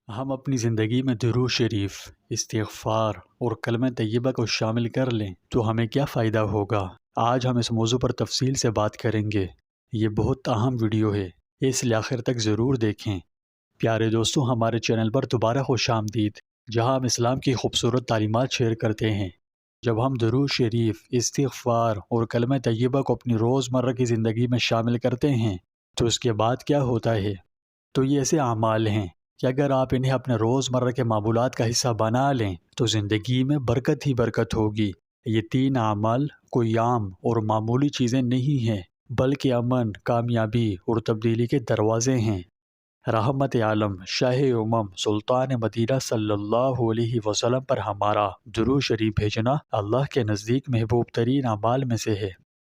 ہم اپنی زندگی میں درود شریف، استغفار اور کلمہ طیبہ کو شامل کر لیں تو ہمیں کیا فائدہ ہوگا؟ آج ہم اس موضوع پر تفصیل سے بات کریں گے۔ یہ بہت اہم ویڈیو ہے، اس لیے آخر تک ضرور دیکھیں۔ پیارے دوستوں، ہمارے چینل پر دوبارہ خوش آمدید، جہاں ہم اسلام کی خوبصورت تعلیمات شیئر کرتے ہیں۔ جب ہم درود شریف، استغفار اور کلمہ طیبہ کو اپنی روزمرہ کی زندگی میں شامل کرتے ہیں تو اس کے بعد کیا ہوتا ہے؟ تو یہ ایسے اعمال ہیں کہ اگر آپ انہیں اپنے روزمرہ کے معمولات کا حصہ بنا لیں تو زندگی میں برکت ہی برکت ہوگی۔ یہ 3 اعمال کوئی عام اور معمولی چیزیں نہیں ہیں، بلکہ امن، کامیابی اور تبدیلی کے دروازے ہیں۔ رحمت عالم، شاہ امم، سلطان مدینہ صلی اللہ علیہ وسلم پر ہمارا درود شریف بھیجنا اللہ کے نزدیک محبوب ترین اعمال میں سے ہے۔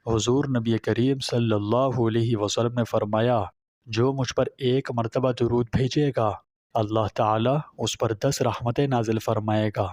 حضور نبی کریم صلی اللہ علیہ وسلم نے فرمایا، جو مجھ پر 1 مرتبہ درود بھیجے گا، اللہ تعالیٰ اس پر 10 رحمتیں نازل فرمائے گا۔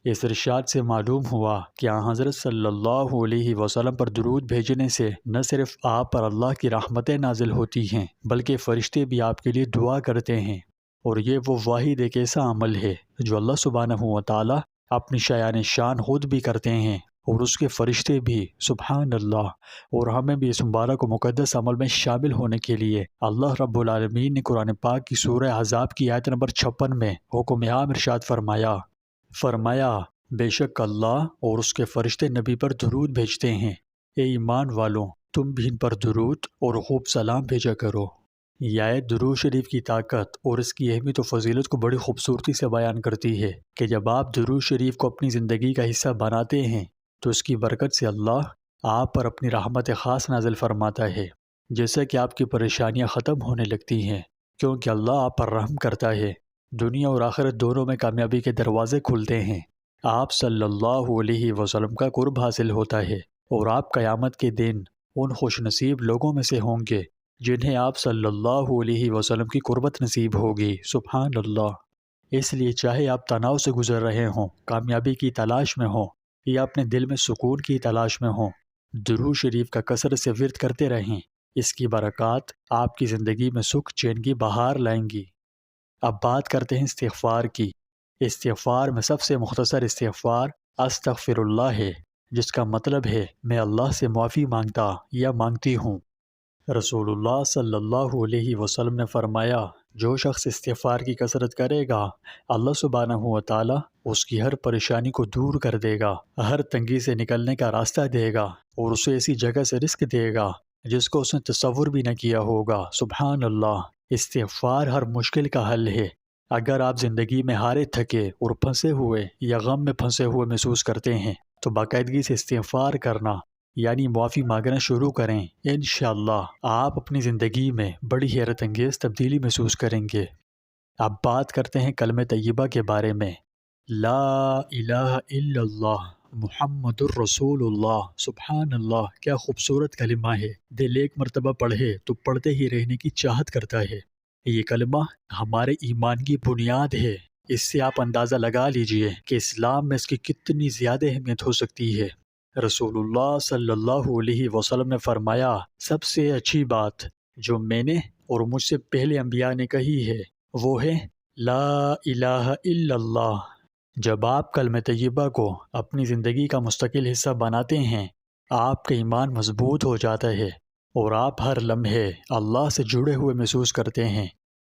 اس ارشاد سے معلوم ہوا کہ حضرت صلی اللہ علیہ وسلم پر درود بھیجنے سے نہ صرف آپ پر اللہ کی رحمتیں نازل ہوتی ہیں، بلکہ فرشتے بھی آپ کے لیے دعا کرتے ہیں۔ اور یہ وہ واحد ایک ایسا عمل ہے جو اللہ سبحانہ و تعالیٰ اپنی شایان شان خود بھی کرتے ہیں اور اس کے فرشتے بھی، سبحان اللہ۔ اور ہمیں بھی اس مبارک و مقدس عمل میں شامل ہونے کے لیے اللہ رب العالمین نے قرآن پاک کی سورہ احزاب کی آیت نمبر 56 میں حکم عام ارشاد فرمایا، بے شک اللہ اور اس کے فرشتے نبی پر درود بھیجتے ہیں، اے ایمان والوں تم بھی ان پر درود اور خوب سلام بھیجا کرو۔ یہ آیت درود شریف کی طاقت اور اس کی اہمیت و فضیلت کو بڑی خوبصورتی سے بیان کرتی ہے کہ جب آپ درود شریف کو اپنی زندگی کا حصہ بناتے ہیں تو اس کی برکت سے اللہ آپ پر اپنی رحمت خاص نازل فرماتا ہے، جیسا کہ آپ کی پریشانیاں ختم ہونے لگتی ہیں، کیونکہ اللہ آپ پر رحم کرتا ہے۔ دنیا اور آخرت دونوں میں کامیابی کے دروازے کھلتے ہیں، آپ صلی اللہ علیہ وسلم کا قرب حاصل ہوتا ہے، اور آپ قیامت کے دن ان خوش نصیب لوگوں میں سے ہوں گے جنہیں آپ صلی اللہ علیہ وسلم کی قربت نصیب ہوگی، سبحان اللہ۔ اس لیے چاہے آپ تناؤ سے گزر رہے ہوں، کامیابی کی تلاش میں ہوں یا اپنے دل میں سکون کی تلاش میں ہوں، درود شریف کا کثرت سے ورد کرتے رہیں۔ اس کی برکات آپ کی زندگی میں سکھ چین کی بہار لائیں گی۔ اب بات کرتے ہیں استغفار کی۔ استغفار میں سب سے مختصر استغفار استغفر اللہ ہے، جس کا مطلب ہے میں اللہ سے معافی مانگتا یا مانگتی ہوں۔ رسول اللہ صلی اللہ علیہ وسلم نے فرمایا، جو شخص استغفار کی کثرت کرے گا، اللہ سبحانہ و تعالیٰ اس کی ہر پریشانی کو دور کر دے گا، ہر تنگی سے نکلنے کا راستہ دے گا اور اسے ایسی جگہ سے رزق دے گا جس کو اس نے تصور بھی نہ کیا ہوگا، سبحان اللہ۔ استغفار ہر مشکل کا حل ہے۔ اگر آپ زندگی میں ہارے تھکے اور پھنسے ہوئے یا غم میں پھنسے ہوئے محسوس کرتے ہیں تو باقاعدگی سے استغفار کرنا یعنی معافی مانگنا شروع کریں، انشاءاللہ آپ اپنی زندگی میں بڑی حیرت انگیز تبدیلی محسوس کریں گے۔ اب بات کرتے ہیں کلمہ طیبہ کے بارے میں۔ لا الہ الا اللہ محمد الرسول اللہ، سبحان اللہ، کیا خوبصورت کلمہ ہے۔ دل ایک مرتبہ پڑھے تو پڑھتے ہی رہنے کی چاہت کرتا ہے۔ یہ کلمہ ہمارے ایمان کی بنیاد ہے۔ اس سے آپ اندازہ لگا لیجئے کہ اسلام میں اس کی کتنی زیادہ اہمیت ہو سکتی ہے۔ رسول اللہ صلی اللہ علیہ وسلم نے فرمایا، سب سے اچھی بات جو میں نے اور مجھ سے پہلے انبیاء نے کہی ہے وہ ہے لا الہ الا اللہ۔ جب آپ کلمہ طیبہ کو اپنی زندگی کا مستقل حصہ بناتے ہیں، آپ کا ایمان مضبوط ہو جاتا ہے اور آپ ہر لمحے اللہ سے جڑے ہوئے محسوس کرتے ہیں۔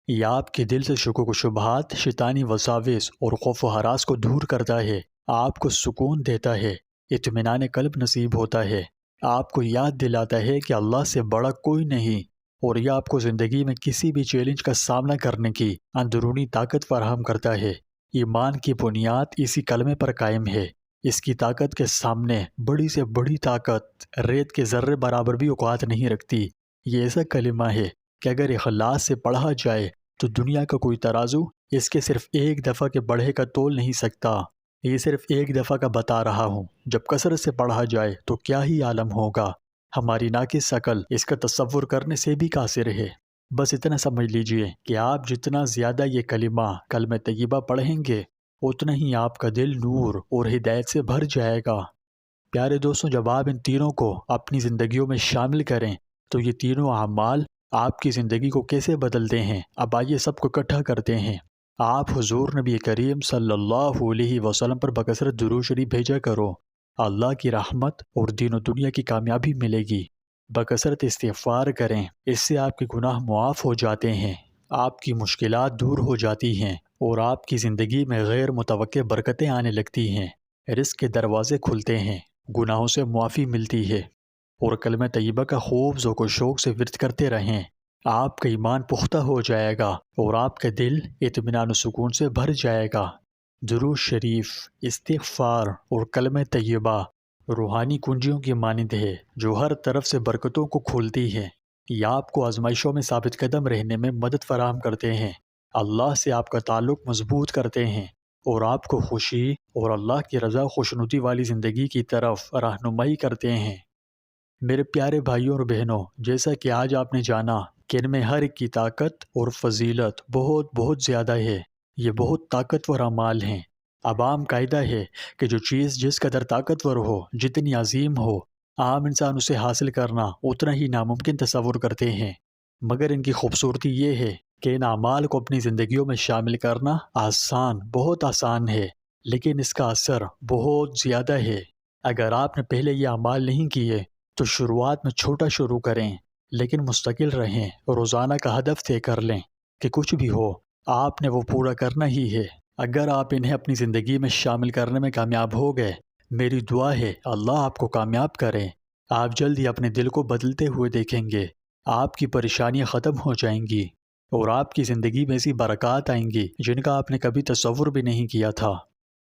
یہ آپ کے دل سے شکوک و شبہات، شیطانی وساوس اور خوف و ہراس کو دور کرتا ہے، آپ کو سکون دیتا ہے، اطمینان قلب نصیب ہوتا ہے، آپ کو یاد دلاتا ہے کہ اللہ سے بڑا کوئی نہیں، اور یہ آپ کو زندگی میں کسی بھی چیلنج کا سامنا کرنے کی اندرونی طاقت فراہم کرتا ہے۔ ایمان کی بنیاد اسی کلمے پر قائم ہے۔ اس کی طاقت کے سامنے بڑی سے بڑی طاقت ریت کے ذرے برابر بھی اوقات نہیں رکھتی۔ یہ ایسا کلمہ ہے کہ اگر اخلاص سے پڑھا جائے تو دنیا کا کوئی ترازو اس کے صرف ایک دفعہ کے بڑھے کا تول نہیں سکتا۔ یہ صرف ایک دفعہ کا بتا رہا ہوں، جب کثرت سے پڑھا جائے تو کیا ہی عالم ہوگا۔ ہماری ناقص عقل اس کا تصور کرنے سے بھی قاصر ہے۔ بس اتنا سمجھ لیجئے کہ آپ جتنا زیادہ یہ کلمہ طیبہ پڑھیں گے، اتنا ہی آپ کا دل نور اور ہدایت سے بھر جائے گا۔ پیارے دوستوں، جب آپ ان تینوں کو اپنی زندگیوں میں شامل کریں تو یہ تینوں اعمال آپ کی زندگی کو کیسے بدلتے ہیں، اب آئیے سب کو اکٹھا کرتے ہیں۔ آپ حضور نبی کریم صلی اللہ علیہ وسلم پر بکثرت درود شریف بھیجا کرو، اللہ کی رحمت اور دین و دنیا کی کامیابی ملے گی۔ بکثرت استغفار کریں، اس سے آپ کے گناہ معاف ہو جاتے ہیں، آپ کی مشکلات دور ہو جاتی ہیں اور آپ کی زندگی میں غیر متوقع برکتیں آنے لگتی ہیں، رزق کے دروازے کھلتے ہیں، گناہوں سے معافی ملتی ہے، اور کلمہ طیبہ کا خوب ذوق و شوق سے ورد کرتے رہیں۔ آپ کا ایمان پختہ ہو جائے گا اور آپ کا دل اطمینان و سکون سے بھر جائے گا۔ درود شریف، استغفار اور کلمہ طیبہ روحانی کنجیوں کی مانند ہے جو ہر طرف سے برکتوں کو کھولتی ہے۔ یہ آپ کو آزمائشوں میں ثابت قدم رہنے میں مدد فراہم کرتے ہیں، اللہ سے آپ کا تعلق مضبوط کرتے ہیں اور آپ کو خوشی اور اللہ کی رضا خوشنودی والی زندگی کی طرف رہنمائی کرتے ہیں۔ میرے پیارے بھائیوں اور بہنوں، جیسا کہ آج آپ نے جانا کہ ان میں ہر ایک کی طاقت اور فضیلت بہت بہت زیادہ ہے، یہ بہت طاقتور اعمال ہیں۔ اب عام قاعدہ ہے کہ جو چیز جس قدر طاقتور ہو، جتنی عظیم ہو، عام انسان اسے حاصل کرنا اتنا ہی ناممکن تصور کرتے ہیں، مگر ان کی خوبصورتی یہ ہے کہ ان اعمال کو اپنی زندگیوں میں شامل کرنا آسان، بہت آسان ہے، لیکن اس کا اثر بہت زیادہ ہے۔ اگر آپ نے پہلے یہ اعمال نہیں کیے تو شروعات میں چھوٹا شروع کریں، لیکن مستقل رہیں، روزانہ کا ہدف طے کر لیں کہ کچھ بھی ہو آپ نے وہ پورا کرنا ہی ہے۔ اگر آپ انہیں اپنی زندگی میں شامل کرنے میں کامیاب ہو گئے، میری دعا ہے اللہ آپ کو کامیاب کرے۔ آپ جلد ہی اپنے دل کو بدلتے ہوئے دیکھیں گے، آپ کی پریشانیاں ختم ہو جائیں گی اور آپ کی زندگی میں ایسی برکات آئیں گی جن کا آپ نے کبھی تصور بھی نہیں کیا تھا۔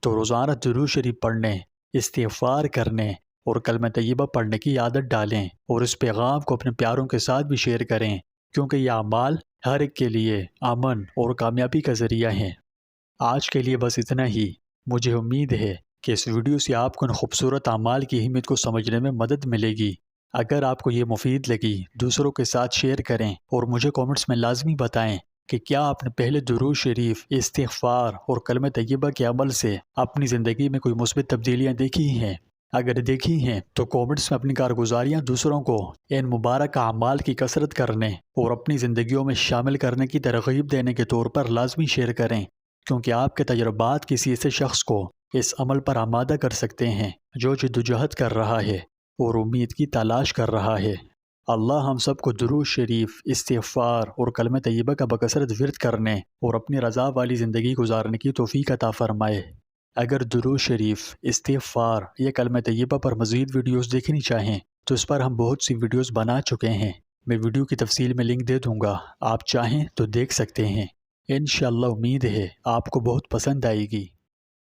تو روزانہ درود شریف پڑھنے، استغفار کرنے اور کلمہ طیبہ پڑھنے کی عادت ڈالیں اور اس پیغام کو اپنے پیاروں کے ساتھ بھی شیئر کریں، کیونکہ یہ اعمال ہر ایک کے لیے امن اور کامیابی کا ذریعہ ہیں۔ آج کے لیے بس اتنا ہی۔ مجھے امید ہے کہ اس ویڈیو سے آپ کو ان خوبصورت اعمال کی اہمیت کو سمجھنے میں مدد ملے گی۔ اگر آپ کو یہ مفید لگی، دوسروں کے ساتھ شیئر کریں اور مجھے کومنٹس میں لازمی بتائیں کہ کیا آپ نے پہلے درود شریف، استغفار اور کلمہ طیبہ کے عمل سے اپنی زندگی میں کوئی مثبت تبدیلیاں دیکھی ہیں۔ اگر دیکھی ہیں تو کومنٹس میں اپنی کارگزاریاں دوسروں کو ان مبارک اعمال کی کثرت کرنے اور اپنی زندگیوں میں شامل کرنے کی ترغیب دینے کے طور پر لازمی شیئر کریں، کیونکہ آپ کے تجربات کسی ایسے شخص کو اس عمل پر آمادہ کر سکتے ہیں جو جدوجہد کر رہا ہے اور امید کی تلاش کر رہا ہے۔ اللہ ہم سب کو درود شریف، استغفار اور کلمہ طیبہ کا بکثرت ورد کرنے اور اپنی رضا والی زندگی گزارنے کی توفیق عطا فرمائے۔ اگر درود شریف، استغفار یا کلمہ طیبہ پر مزید ویڈیوز دیکھنی چاہیں تو اس پر ہم بہت سی ویڈیوز بنا چکے ہیں۔ میں ویڈیو کی تفصیل میں لنک دے دوں گا، آپ چاہیں تو دیکھ سکتے ہیں۔ انشاءاللہ امید ہے آپ کو بہت پسند آئے گی۔